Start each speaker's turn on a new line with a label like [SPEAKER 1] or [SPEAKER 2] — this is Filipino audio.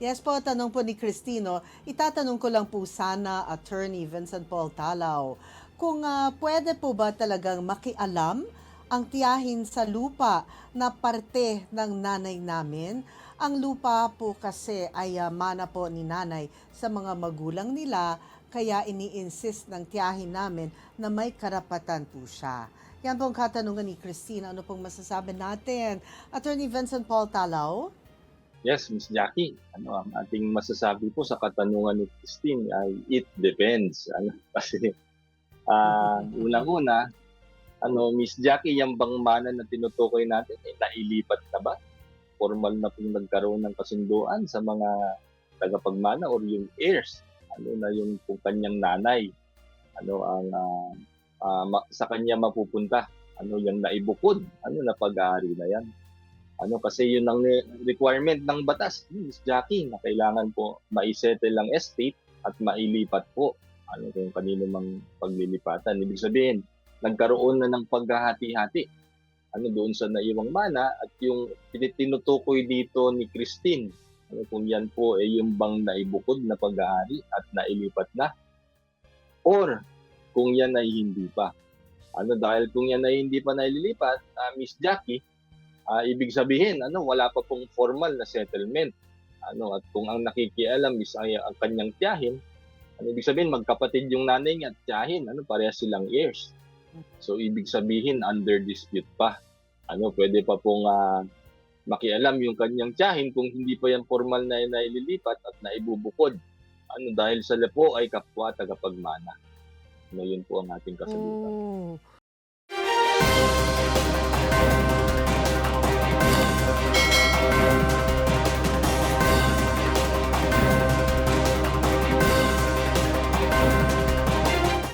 [SPEAKER 1] Yes po, tanong po ni Cristino. Itatanong ko lang po sana, Attorney Vincent Paul Talaw, kung pwede po ba talagang makialam ang tiyahin sa lupa na parte ng nanay namin? Ang lupa po kasi ay mana po ni nanay sa mga magulang nila, kaya ini-insist ng tiyahin namin na may karapatan po siya. Yan po ang katanungan ni Christine. Ano pong masasabi natin? Attorney Vincent Paul Talaw?
[SPEAKER 2] Yes, Miss Jackie. Ang ating masasabi po sa katanungan ni Christine ay it depends. Kasi unang-una, Miss Jackie, yung bang mana na tinutukoy natin, nailipat na ba? Formal na pong nagkaroon ng kasunduan sa mga tagapagmana or yung heirs. Na yung kung kanyang nanay. Sa kanya mapupunta. Yung naibukod. Na pag-aari na yan. Kasi yun ang requirement ng batas, Miss Jackie, na kailangan po maisettle ang estate at mailipat po kung kanino mang paglilipatan. Ibig sabihin, nagkaroon na ng paghahati-hati doon sa naiwang mana at yung tinutukoy dito ni Christine, kung yan po yung bang naibukod na pag-aari at nailipat na or kung yan ay hindi pa. Dahil kung yan ay hindi pa naililipat, Miss Jackie, ibig sabihin, wala pa pong formal na settlement. At kung ang nakikialam is ang kanyang tiyahin, ibig sabihin, magkapatid yung nanay niya at tiyahin, parehas silang heirs. So, ibig sabihin, under dispute pa. Pwede pa pong makialam yung kanyang tiyahin kung hindi pa yan formal na naililipat at naibubukod. Dahil sa lepo ay kapwa tagapagmana. Yun po ang ating kasagutan.
[SPEAKER 1] Oh.